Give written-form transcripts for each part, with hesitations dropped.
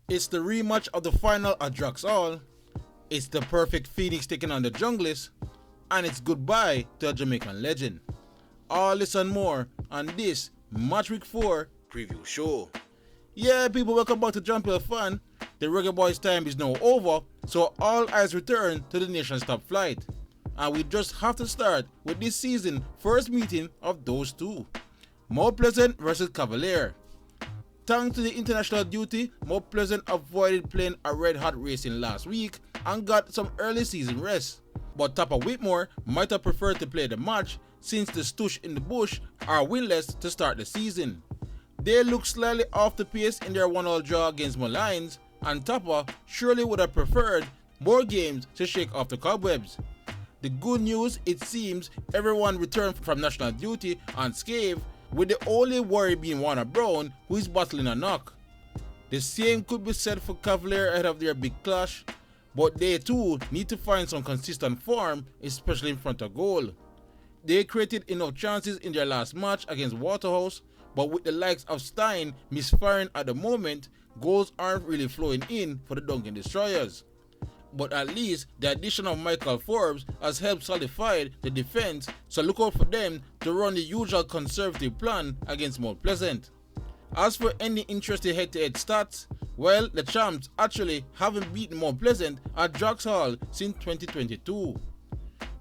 It's the rematch of the final at Draxall. It's the perfect Phoenix taking on the Junglers. And it's goodbye to a Jamaican legend. All this and more on this Match Week 4 preview show. Yeah, people, welcome back to Jamaica Fan. The Reggae Boys time is now over, so all eyes return to the nation's top flight. And we just have to start with this season's first meeting of those two. Mount Pleasant versus Cavalier. Thanks to the international duty, Mount Pleasant avoided playing a red-hot racing last week and got some early season rest. But Tapper Whitmore might have preferred to play the match since the Stoosh in the Bush are winless to start the season. They look slightly off the pace in their 1-1 draw against Molynes, and Tapper surely would have preferred more games to shake off the cobwebs. The good news, it seems everyone returned from national duty unscathed, with the only worry being Warner Brown, who is battling a knock. The same could be said for Cavalier ahead of their big clash, but they too need to find some consistent form, especially in front of goal. They created enough chances in their last match against Waterhouse, but with the likes of Stein misfiring at the moment, goals aren't really flowing in for the Duncan Destroyers. But at least the addition of Michael Forbes has helped solidify the defense, so look out for them to run the usual conservative plan against Mount Pleasant. As for any interesting head-to-head stats, well, the champs actually haven't beaten Mount Pleasant at Draxall since 2022.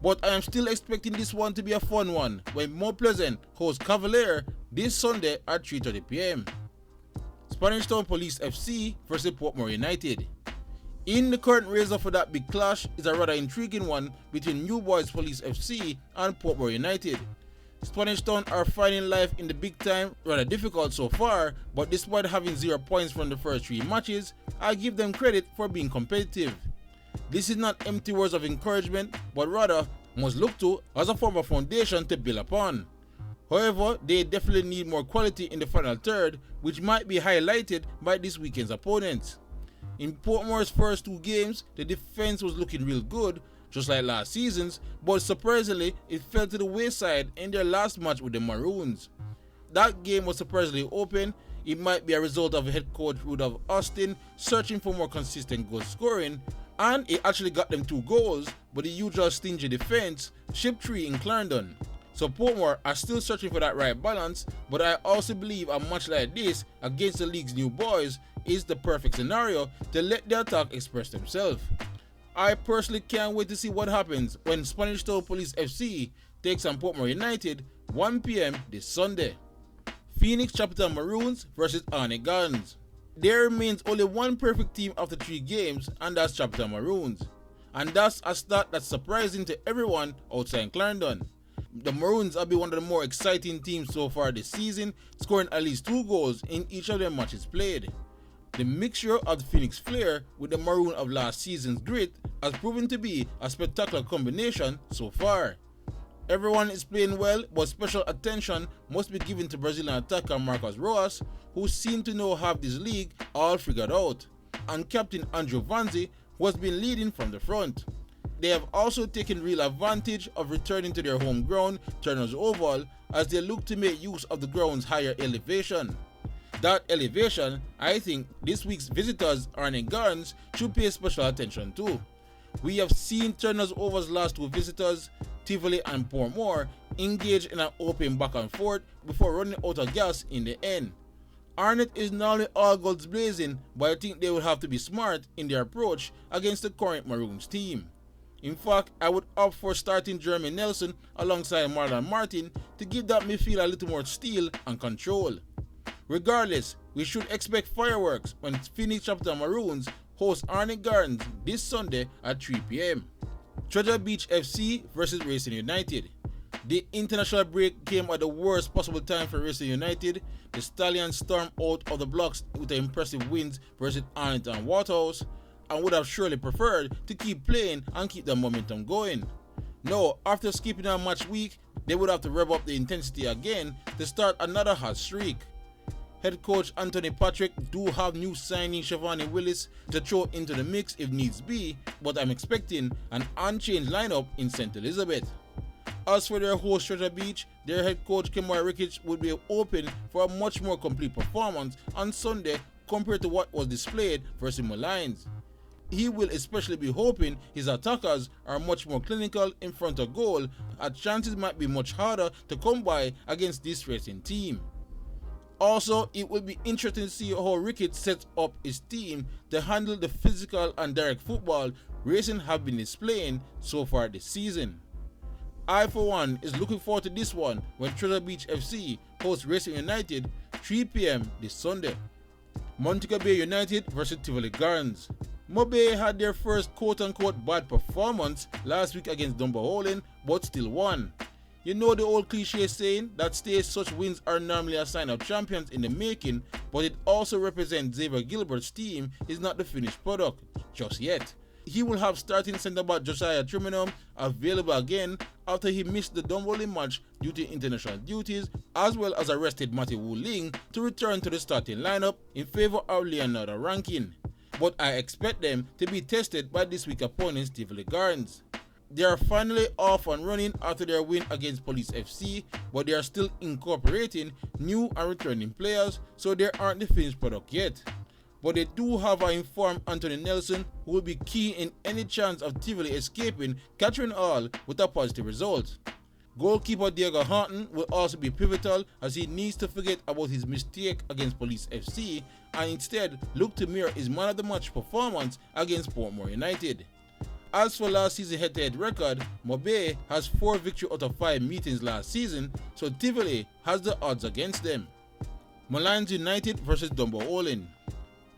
But I am still expecting this one to be a fun one when Mount Pleasant hosts Cavalier this Sunday at 3:30 PM. Spanish Town Police FC versus Portmore United. In the current razor for that big clash is a rather intriguing one between New Boys Police FC and Portmore United. Spanish Town are finding life in the big time rather difficult so far, but despite having 0 points from the first 3 matches, I give them credit for being competitive. This is not empty words of encouragement, but rather must look to as a form of foundation to build upon. However, they definitely need more quality in the final third, which might be highlighted by this weekend's opponents. In Portmore's first 2 games, the defense was looking real good, just like last season's, but surprisingly, it fell to the wayside in their last match with the Maroons. That game was surprisingly open. It might be a result of head coach Rudolph Austin searching for more consistent goal scoring, and it actually got them 2 goals, but the usual stingy defense shipped 3 in Clarendon. So Portmore are still searching for that right balance, but I also believe a match like this against the league's new boys is the perfect scenario to let the attack express themselves. I personally can't wait to see what happens when Spanish Town Police FC takes on Portmore United 1 PM this Sunday. Phoenix Chapelton Maroons versus Arnett Gardens. There remains only one perfect team after 3 games, and that's Chapelton Maroons. And that's a stat that's surprising to everyone outside Clarendon. The Maroons have been one of the more exciting teams so far this season, scoring at least 2 goals in each of their matches played. The mixture of the Phoenix flair with the Maroon of last season's grit has proven to be a spectacular combination so far. Everyone is playing well, but special attention must be given to Brazilian attacker Marcos Rojas, who seemed to now have this league all figured out, and captain Andrew Vanzi, who has been leading from the front. They have also taken real advantage of returning to their home ground, Turner's Oval, as they look to make use of the ground's higher elevation. That elevation, I think this week's visitors, Arnett Gardens, should pay special attention to. We have seen Turner's Oval's last 2 visitors, Tivoli and Portmore, engage in an open back and forth before running out of gas in the end. Arnett is not only all guns blazing, but I think they will have to be smart in their approach against the current Maroons team. In fact, I would opt for starting Jeremy Nelson alongside Marlon Martin to give that midfield a little more steel and control. Regardless, we should expect fireworks when Phoenix Chapelton Maroons host Arnett Gardens this Sunday at 3 PM. Treasure Beach FC versus Racing United. The international break came at the worst possible time for Racing United. The Stallions stormed out of the blocks with the impressive wins versus Arnett and Waterhouse, and would have surely preferred to keep playing and keep the momentum going. Now, after skipping a match week, they would have to rev up the intensity again to start another hot streak. Head coach Anthony Patrick do have new signing Shivani Willis to throw into the mix if needs be, but I'm expecting an unchanged lineup in St. Elizabeth. As for their host Treasure Beach, their head coach Kemoy Rickich would be open for a much more complete performance on Sunday compared to what was displayed versus Molynes. He will especially be hoping his attackers are much more clinical in front of goal, as chances might be much harder to come by against this racing team. Also, it will be interesting to see how Rickett sets up his team to handle the physical and direct football Racing have been displaying so far this season. I, for one, is looking forward to this one when Treasure Beach FC hosts Racing United 3 p.m. this Sunday. Montego Bay United vs Tivoli Gardens. Bay had their first quote-unquote bad performance last week against Dunbeholden, but still won. You know the old cliche saying that states such wins are normally a sign of champions in the making, but it also represents Xavier Gilbert's team is not the finished product just yet. He will have starting centre-back Josiah Triminum available again after he missed the Dunbeholden match due to international duties, as well as arrested Matthew Wu Ling to return to the starting lineup in favour of Leonardo Rankin. But I expect them to be tested by this week's opponents Tivoli Gardens. They are finally off and running after their win against Police FC, but they are still incorporating new and returning players, so they aren't the finished product yet. But they do have an informed Anthony Nelson who will be key in any chance of Tivoli escaping Catherine Hall with a positive result. Goalkeeper Diego Horton will also be pivotal, as he needs to forget about his mistake against Police FC and instead look to mirror his man of the match performance against Portmore United. As for last season's head-to-head record, Bay has 4 victories out of 5 meetings last season, so Tivoli has the odds against them. Molynes United vs Dunbeholden.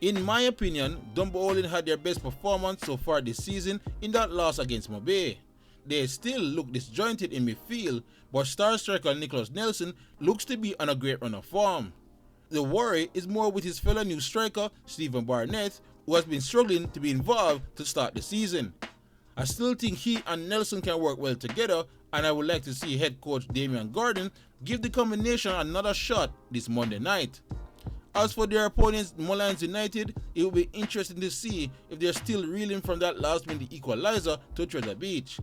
In my opinion, Dunbeholden had their best performance so far this season in that loss against Bay. They still look disjointed in midfield, but star striker Nicholas Nelson looks to be on a great run of form. The worry is more with his fellow new striker Stephen Arnett, who has been struggling to be involved to start the season. I still think he and Nelson can work well together, and I would like to see head coach Damian Gordon give the combination another shot this Monday night. As for their opponents Molynes United, it will be interesting to see if they're still reeling from that last-minute equalizer to Treasure Beach.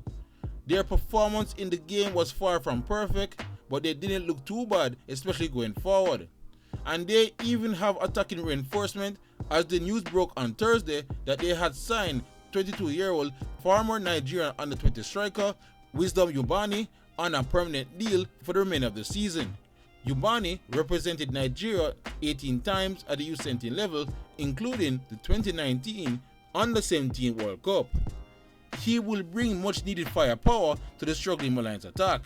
Their performance in the game was far from perfect, but they didn't look too bad, especially going forward. And they even have attacking reinforcement, as the news broke on Thursday that they had signed 22-year-old former Nigerian under-20 striker Wisdom Ubani on a permanent deal for the remainder of the season. Ubani represented Nigeria 18 times at the U17 level, including the 2019 Under-17 World Cup. He will bring much needed firepower to the struggling Molynes attack.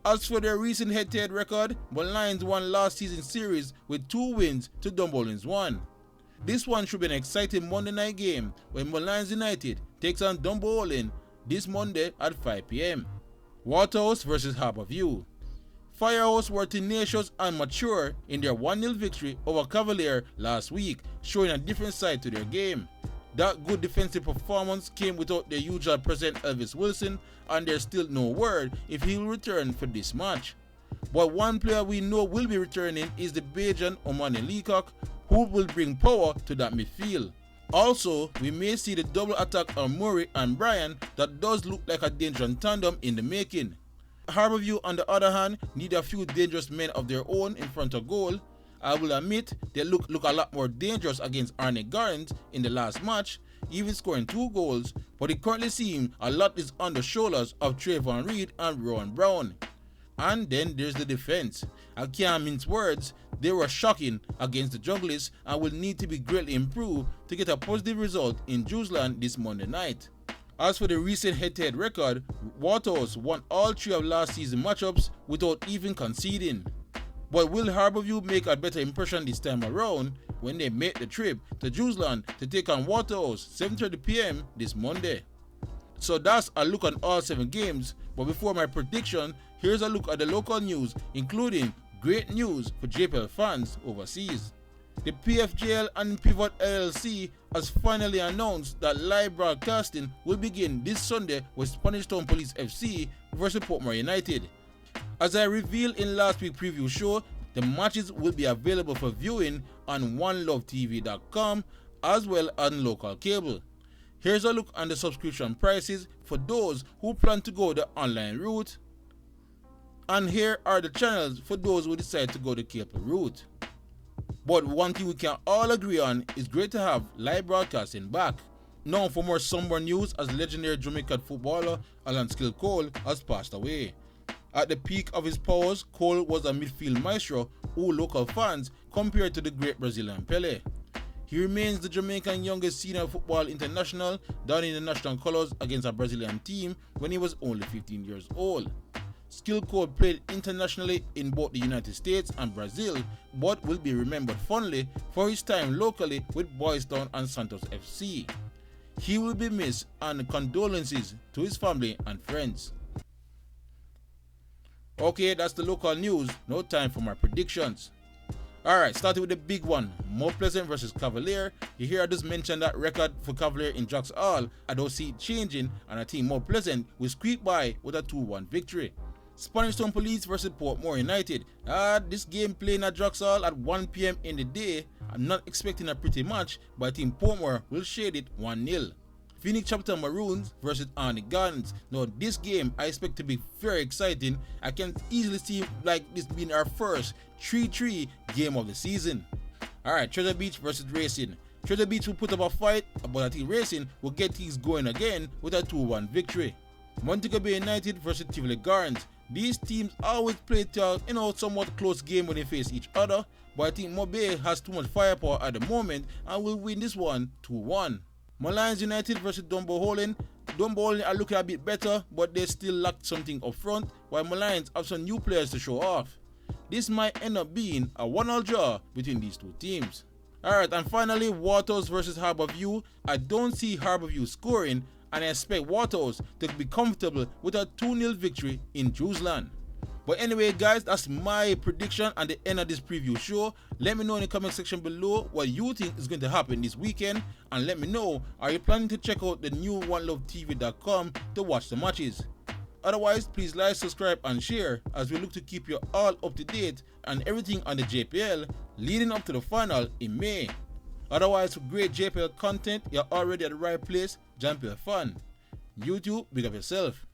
As for their recent head-to-head record, Molynes won last season's series with 2 wins to Dunbeholden's 1. This one should be an exciting Monday night game when Molynes United takes on Dunbeholden this Monday at 5 p.m. Waterhouse vs Harbour View. Firehouse were tenacious and mature in their 1-0 victory over Cavalier last week, showing a different side to their game. That good defensive performance came without their usual present Elvis Wilson, and there's still no word if he will return for this match. But one player we know will be returning is the Bajan Omani Leacock, who will bring power to that midfield. Also, we may see the double attack on Murray and Bryan that does look like a dangerous tandem in the making. Harbour View, on the other hand, need a few dangerous men of their own in front of goal. I will admit they look a lot more dangerous against Arnett Gardens in the last match, even scoring 2 goals, but it currently seems a lot is on the shoulders of Trayvon Reed and Rowan Brown. And then there's the defense. I can't mince words, they were shocking against the Junglists and will need to be greatly improved to get a positive result in Jerusalem this Monday night. As for the recent head-to-head record, Waterhouse won all 3 of last season's matchups without even conceding. But will Harbour View make a better impression this time around when they make the trip to Jerusalem to take on Waterhouse 7:30 p.m. this Monday? So that's a look on all 7 games, but before my prediction, here's a look at the local news, including great news for JPL fans overseas. The PFJL and Pivot LLC has finally announced that live broadcasting will begin this Sunday with Spanish Town Police FC vs Portmore United. As I revealed in last week's preview show, the matches will be available for viewing on OneLoveTV.com as well as on local cable. Here's a look on the subscription prices for those who plan to go the online route. And here are the channels for those who decide to go the cable route. But one thing we can all agree on is great to have live broadcasting back. Now for more somber news, as legendary Jamaican footballer Allan Cole has passed away. At the peak of his powers, Cole was a midfield maestro who local fans compared to the great Brazilian Pelé. He remains the Jamaican youngest senior football international, donning the national colours against a Brazilian team when he was only 15 years old. Cole played internationally in both the United States and Brazil, but will be remembered fondly for his time locally with Boys Town and Santos FC. He will be missed, and condolences to his family and friends. Okay, that's the local news. No time for my predictions. Alright, starting with the big one, Mount Pleasant versus Cavalier. You hear I just mentioned that record for Cavalier in Jocks Hall. I don't see it changing, and I think Mount Pleasant will squeak by with a 2-1 victory. Spanish Town Police versus Portmore United. This game playing at Jocks Hall at 1 PM in the day. I'm not expecting a pretty match, but I think Portmore will shade it 1-0. Phoenix Chapelton Maroons versus Arnett Gardens. Now this game I expect to be very exciting. I can easily see like this being our first 3-3 game of the season. Alright, Treasure Beach versus Racing. Treasure Beach will put up a fight, but I think Racing will get things going again with a 2-1 victory. Montego Bay United versus Tivoli Gardens. These teams always play to a somewhat close game when they face each other, but I think Mobay has too much firepower at the moment and will win this one 2-1. Molynes United versus Dunbeholden. Dunbeholden are looking a bit better, but they still lack something up front, while Molynes have some new players to show off. This might end up being a 1-1 draw between these two teams. Alright, and finally Waterhouse versus Harbour View. I don't see Harbour View scoring, and I expect Waterhouse to be comfortable with a 2-0 victory in Jerusalem. But anyway guys, that's my prediction and the end of this preview show. Let me know in the comment section below what you think is going to happen this weekend, and let me know, are you planning to check out the new onelovetv.com to watch the matches? Otherwise, please like, subscribe and share as we look to keep you all up to date on everything on the JPL leading up to the final in May. Otherwise, for great JPL content, you're already at the right place. Jamaica Fan. YouTube, big up yourself.